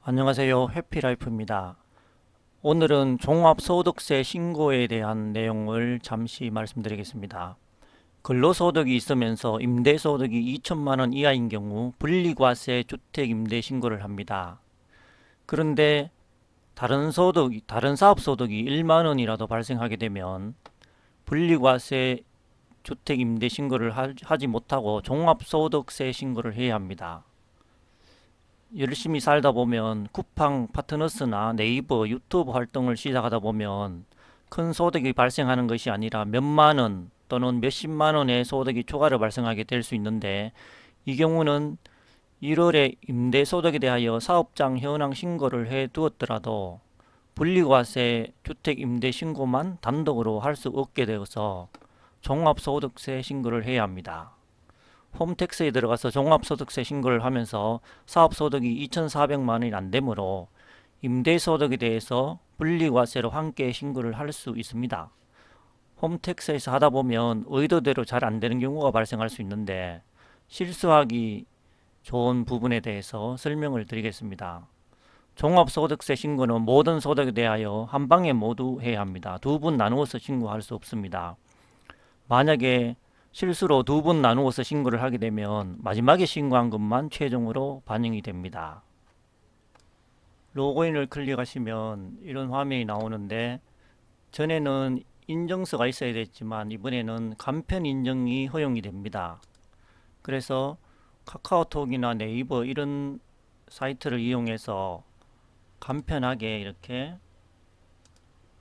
안녕하세요. 해피라이프입니다. 오늘은 종합소득세 신고에 대한 내용을 잠시 말씀드리겠습니다. 근로소득이 있으면서 임대소득이 2천만 원 이하인 경우 분리과세 주택임대 신고를 합니다. 그런데 다른 사업소득이 1만 원이라도 발생하게 되면 분리과세 주택임대 신고를 하지 못하고 종합소득세 신고를 해야 합니다. 열심히 살다 보면 쿠팡 파트너스나 네이버 유튜브 활동을 시작하다 보면 큰 소득이 발생하는 것이 아니라 몇만 원 또는 몇십만 원의 소득이 추가로 발생하게 될 수 있는데, 이 경우는 1월에 임대소득에 대하여 사업장 현황 신고를 해 두었더라도 분리과세 주택임대 신고만 단독으로 할 수 없게 되어서 종합소득세 신고를 해야 합니다. 홈택스에 들어가서 종합소득세 신고를 하면서 사업소득이 2,400만 원이 안 되므로 임대소득에 대해서 분리과세로 함께 신고를 할 수 있습니다. 홈택스에서 하다 보면 의도대로 잘 안 되는 경우가 발생할 수 있는데, 실수하기 좋은 부분에 대해서 설명을 드리겠습니다. 종합소득세 신고는 모든 소득에 대하여 한 방에 모두 해야 합니다. 두 분 나누어서 신고할 수 없습니다. 만약에 실수로 두 번 나누어서 신고를 하게 되면 마지막에 신고한 것만 최종으로 반영이 됩니다. 로그인을 클릭하시면 이런 화면이 나오는데, 전에는 인증서가 있어야 됐지만 이번에는 간편 인증이 허용이 됩니다. 그래서 카카오톡이나 네이버 이런 사이트를 이용해서 간편하게 이렇게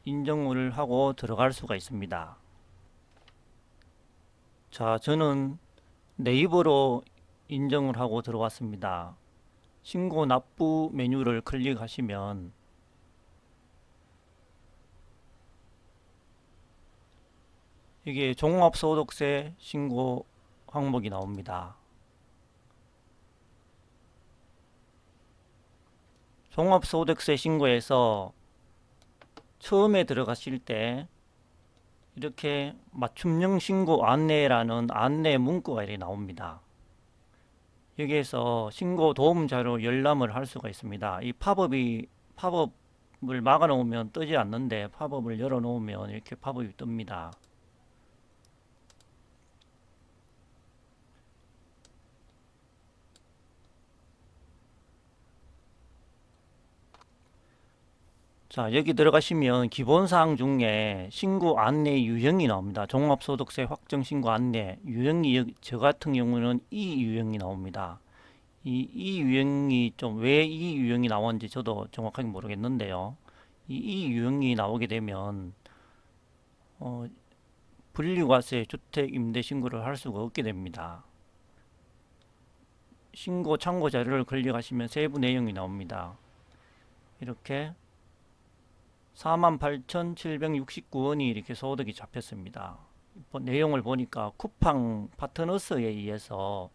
인증을 하고 들어갈 수가 있습니다. 자, 저는 네이버로 인증을 하고 들어왔습니다. 신고 납부 메뉴를 클릭하시면 이게 종합소득세 신고 항목이 나옵니다. 종합소득세 신고에서 처음에 들어가실 때 이렇게 맞춤형 신고 안내라는 안내 문구가 이렇게 나옵니다. 여기에서 신고 도움 자료 열람을 할 수가 있습니다. 이 팝업을 막아 놓으면 뜨지 않는데, 팝업을 열어 놓으면 이렇게 팝업이 뜹니다. 자, 여기 들어가시면 기본사항 중에 신고 안내 유형이 나옵니다. 종합소득세 확정 신고 안내 유형이, 저 같은 경우는 이 유형이 나옵니다. 이 유형이 좀 왜 이 유형이 나오는지 저도 정확하게 모르겠는데요. 이 유형이 나오게 되면 분리과세 주택 임대 신고를 할 수가 없게 됩니다. 신고 참고 자료를 클릭하시면 세부 내용이 나옵니다. 이렇게 48,769원이 이렇게 소득이 잡혔습니다. 내용을 보니까 쿠팡 파트너스에 의해서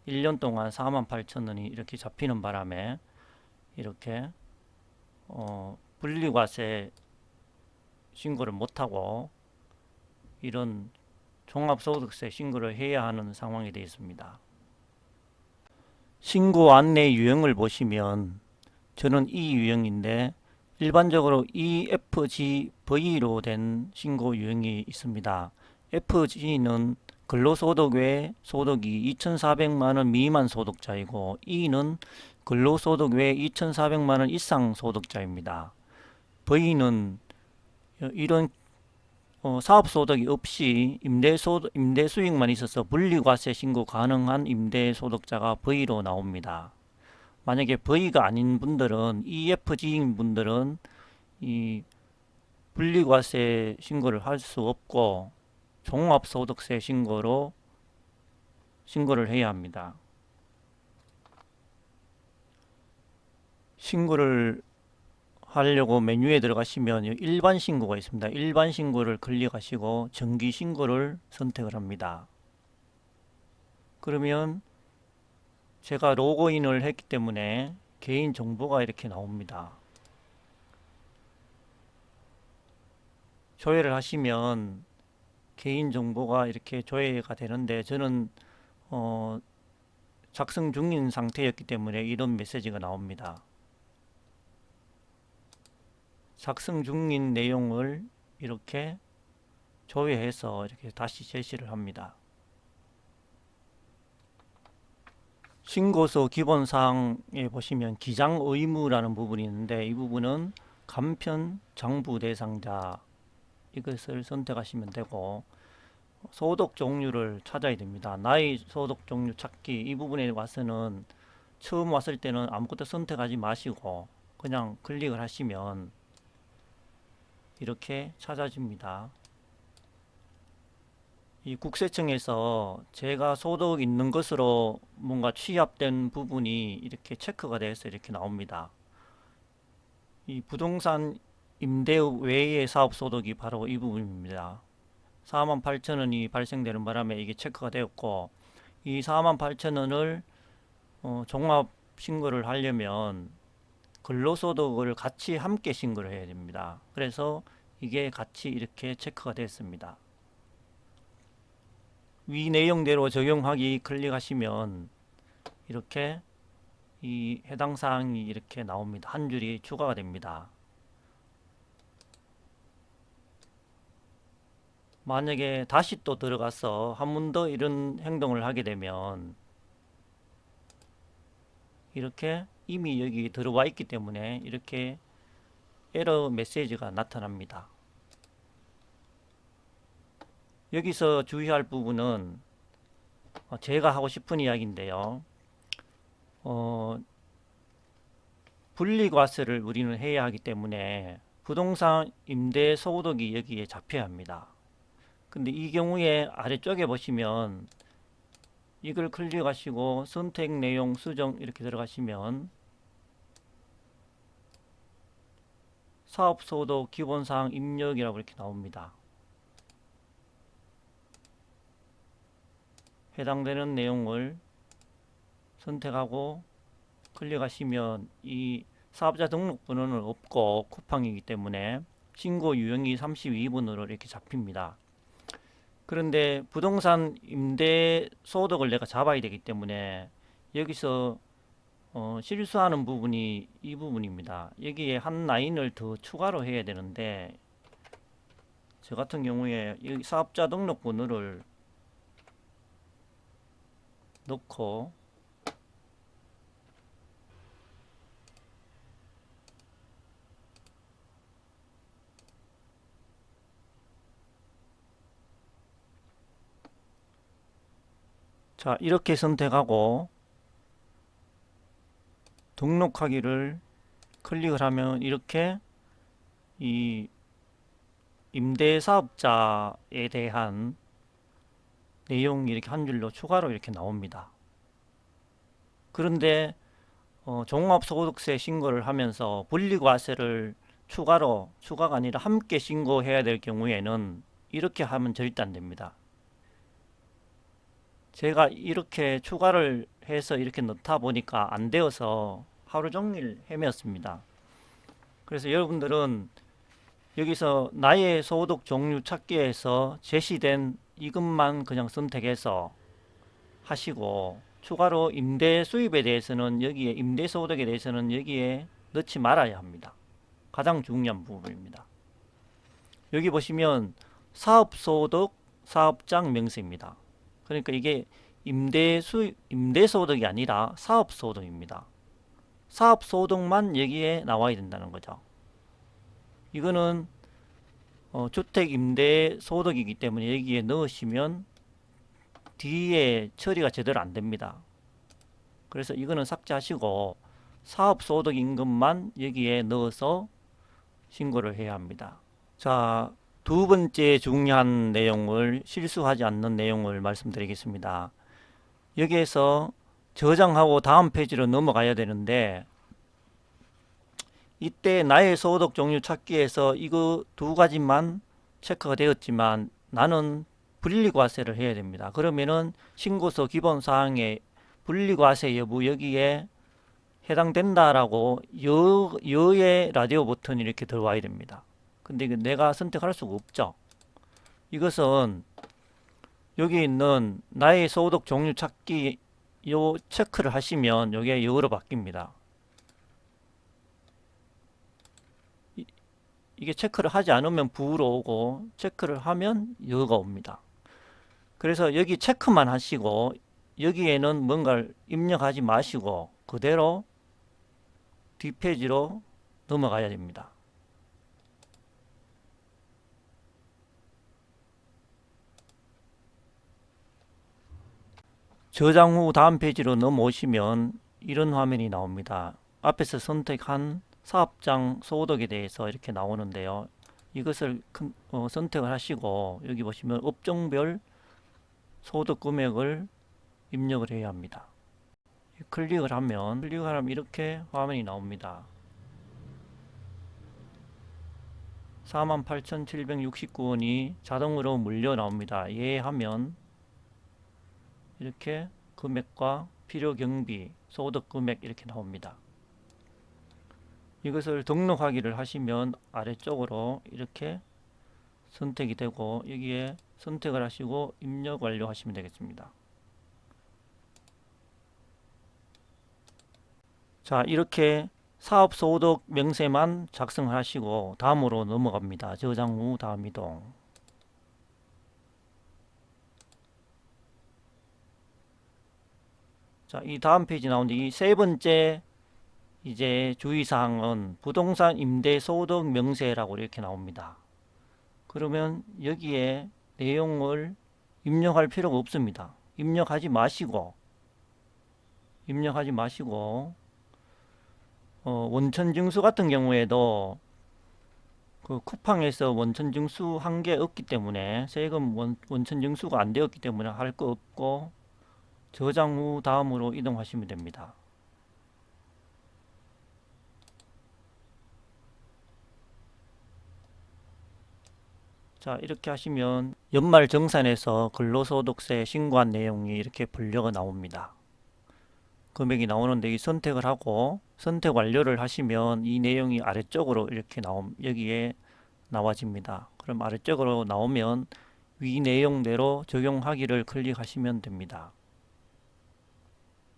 1년 동안 48,000원이 이렇게 잡히는 바람에 이렇게 분리과세 신고를 못하고 이런 종합소득세 신고를 해야 하는 상황이 되어 있습니다. 신고 안내 유형을 보시면 저는 이 유형인데, 일반적으로 EFGV로 된 신고 유형이 있습니다. FG는 근로소득 외 소득이 2,400만 원 미만 소득자이고, E는 근로소득 외 2,400만 원 이상 소득자입니다. V는 이런 사업소득이 없이 임대수익만 있어서 분리과세 신고 가능한 임대소득자가 V로 나옵니다. 만약에 V가 아닌 분들은, EFG인 분들은 이 분리과세 신고를 할 수 없고 종합소득세 신고로 신고를 해야 합니다. 신고를 하려고 메뉴에 들어가시면 일반 신고가 있습니다. 일반 신고를 클릭하시고 정기 신고를 선택을 합니다. 그러면 제가 로그인을 했기 때문에 개인 정보가 이렇게 나옵니다. 조회를 하시면 개인 정보가 이렇게 조회가 되는데, 저는 작성 중인 상태였기 때문에 이런 메시지가 나옵니다. 작성 중인 내용을 이렇게 조회해서 이렇게 다시 제시를 합니다. 신고서 기본사항에 보시면 기장 의무라는 부분이 있는데, 이 부분은 간편 장부 대상자 이것을 선택하시면 되고, 소득 종류를 찾아야 됩니다. 나의 소득 종류 찾기, 이 부분에 와서는 처음 왔을 때는 아무것도 선택하지 마시고 그냥 클릭을 하시면 이렇게 찾아집니다. 이 국세청에서 제가 소득 있는 것으로 뭔가 취합된 부분이 이렇게 체크가 돼서 이렇게 나옵니다. 이 부동산 임대 외의 사업 소득이 바로 이 부분입니다. 48,000원이 발생되는 바람에 이게 체크가 되었고, 이 48,000원을 종합 신고를 하려면 근로소득을 같이 함께 신고를 해야 됩니다. 그래서 이게 같이 이렇게 체크가 됐습니다. 위 내용대로 적용하기 클릭하시면 이렇게 이 해당 사항이 이렇게 나옵니다. 한 줄이 추가가 됩니다. 만약에 다시 또 들어가서 한 번 더 이런 행동을 하게 되면 이렇게 이미 여기 들어와 있기 때문에 이렇게 에러 메시지가 나타납니다. 여기서 주의할 부분은 제가 하고 싶은 이야기인데요. 분리과세를 우리는 해야 하기 때문에 부동산 임대 소득이 여기에 잡혀야 합니다. 근데 이 경우에 아래쪽에 보시면 이걸 클릭하시고 선택 내용 수정 이렇게 들어가시면 사업소득 기본사항 입력이라고 이렇게 나옵니다. 해당되는 내용을 선택하고 클릭하시면 이 사업자 등록번호는 없고 쿠팡이기 때문에 신고 유형이 32번으로 이렇게 잡힙니다. 그런데 부동산 임대 소득을 내가 잡아야 되기 때문에 여기서 실수하는 부분이 이 부분입니다. 여기에 한 라인을 더 추가로 해야 되는데, 저 같은 경우에 여기 사업자 등록번호를 넣고 자, 이렇게 선택하고 등록하기를 클릭을 하면 이렇게 이 임대사업자에 대한 내용이 이렇게 한 줄로 추가로 이렇게 나옵니다. 그런데 종합소득세 신고를 하면서 분리과세를 추가가 아니라 함께 신고해야 될 경우에는 이렇게 하면 절대 안 됩니다. 제가 이렇게 추가를 해서 이렇게 넣다 보니까 안 되어서 하루 종일 헤매었습니다. 그래서 여러분들은 여기서 나의 소득 종류 찾기에서 제시된 이것만 그냥 선택해서 하시고, 추가로 임대 수입에 대해서는 여기에 임대 소득에 대해서는 여기에 넣지 말아야 합니다. 가장 중요한 부분입니다. 여기 보시면 사업소득 사업장 명세입니다. 그러니까 이게 임대소득이 아니라 사업소득입니다. 사업소득만 여기에 나와야 된다는 거죠. 이거는 주택 임대 소득이기 때문에 여기에 넣으시면 뒤에 처리가 제대로 안 됩니다. 그래서 이거는 삭제하시고 사업소득인 것만 여기에 넣어서 신고를 해야 합니다. 자, 두 번째 중요한 내용을, 실수하지 않는 내용을 말씀드리겠습니다. 여기에서 저장하고 다음 페이지로 넘어가야 되는데, 이때 나의 소득 종류 찾기에서 이거 두 가지만 체크가 되었지만 나는 분리과세를 해야 됩니다. 그러면은 신고서 기본사항에 분리과세 여부 여기에 해당된다라고 여의 라디오 버튼이 이렇게 들어와야 됩니다. 근데 이거 내가 선택할 수가 없죠. 이것은 여기 있는 나의 소득 종류 찾기 요 체크를 하시면 이게 여로 바뀝니다. 이게 체크를 하지 않으면 부로 오고 체크를 하면 여가 옵니다. 그래서 여기 체크만 하시고 여기에는 뭔가를 입력하지 마시고 그대로 뒷페이지로 넘어가야 됩니다. 저장 후 다음 페이지로 넘어오시면 이런 화면이 나옵니다. 앞에서 선택한 사업장 소득에 대해서 이렇게 나오는데요. 이것을 선택을 하시고 여기 보시면 업종별 소득 금액을 입력을 해야 합니다. 클릭을 하면 이렇게 화면이 나옵니다. 48,769원이 자동으로 물려 나옵니다. 예 하면 이렇게 금액과 필요 경비, 소득 금액 이렇게 나옵니다. 이것을 등록하기를 하시면 아래쪽으로 이렇게 선택이 되고 여기에 선택을 하시고 입력 완료하시면 되겠습니다. 자, 이렇게 사업소득 명세만 작성하시고 다음으로 넘어갑니다. 저장 후 다음 이동. 자, 이 다음 페이지 나오는데 이 세 번째 이제 주의사항은 부동산 임대 소득 명세라고 이렇게 나옵니다. 그러면 여기에 내용을 입력할 필요가 없습니다. 입력하지 마시고 원천징수 같은 경우에도 그 쿠팡에서 원천징수 한 게 없기 때문에 세금 원천징수가 안 되었기 때문에 할 거 없고 저장 후 다음으로 이동하시면 됩니다. 자, 이렇게 하시면 연말정산에서 근로소득세 신고한 내용이 이렇게 분류가 나옵니다. 금액이 나오는데 이 선택을 하고 선택 완료를 하시면 이 내용이 아래쪽으로 이렇게 여기에 나와집니다. 그럼 아래쪽으로 나오면 위 내용대로 적용하기를 클릭하시면 됩니다.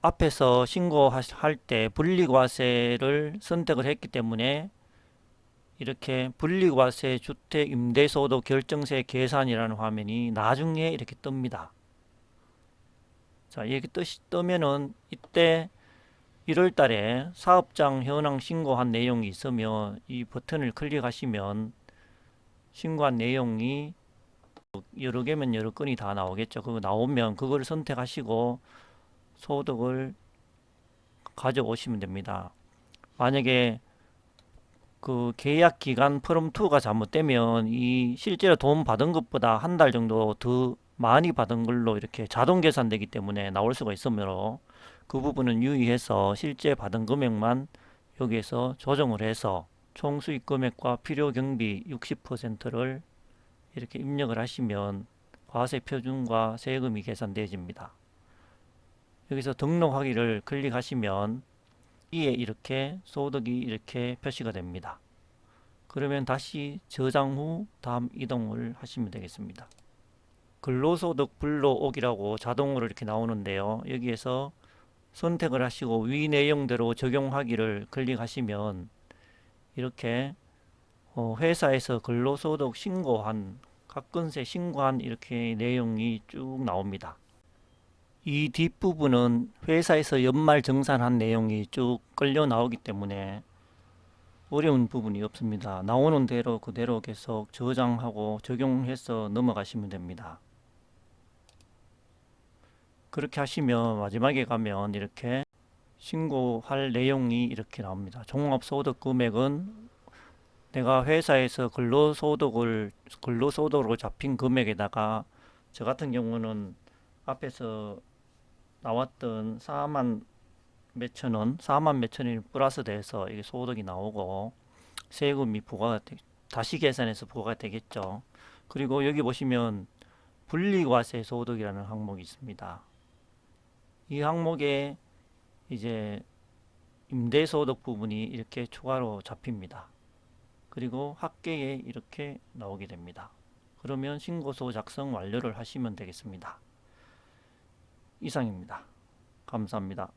앞에서 신고할 때 분리과세를 선택을 했기 때문에 이렇게 분리과세 주택 임대소득 결정세 계산이라는 화면이 나중에 이렇게 뜹니다. 자, 이렇게 뜨면은 이때 1월 달에 사업장 현황 신고한 내용이 있으면 이 버튼을 클릭하시면 신고한 내용이 여러 개면 여러 건이 다 나오겠죠. 그거 나오면 그걸 선택하시고 소득을 가져오시면 됩니다. 만약에 그 계약 기간 프롬2가 잘못되면 이 실제로 돈 받은 것보다 한 달 정도 더 많이 받은 걸로 이렇게 자동 계산되기 때문에 나올 수가 있으므로 그 부분은 유의해서 실제 받은 금액만 여기에서 조정을 해서 총 수익 금액과 필요 경비 60%를 이렇게 입력을 하시면 과세 표준과 세금이 계산되어집니다. 여기서 등록하기를 클릭하시면 이에 이렇게 소득이 이렇게 표시가 됩니다. 그러면 다시 저장 후 다음 이동을 하시면 되겠습니다. 근로소득 불러오기라고 자동으로 이렇게 나오는데요. 여기에서 선택을 하시고 위 내용대로 적용하기를 클릭하시면 이렇게 회사에서 근로소득 신고한 각근세 신고한 이렇게 내용이 쭉 나옵니다. 이 뒷부분은 회사에서 연말 정산한 내용이 쭉 끌려 나오기 때문에 어려운 부분이 없습니다. 나오는 대로 그대로 계속 저장하고 적용해서 넘어가시면 됩니다. 그렇게 하시면 마지막에 가면 이렇게 신고할 내용이 이렇게 나옵니다. 종합소득 금액은 내가 회사에서 근로소득으로 잡힌 금액에다가 저 같은 경우는 앞에서 나왔던 4만 몇천 원, 4만 몇천 원이 플러스 돼서 이게 소득이 나오고 세금이 다시 계산해서 부과가 되겠죠. 그리고 여기 보시면 분리과세 소득이라는 항목이 있습니다. 이 항목에 이제 임대소득 부분이 이렇게 추가로 잡힙니다. 그리고 합계에 이렇게 나오게 됩니다. 그러면 신고서 작성 완료를 하시면 되겠습니다. 이상입니다. 감사합니다.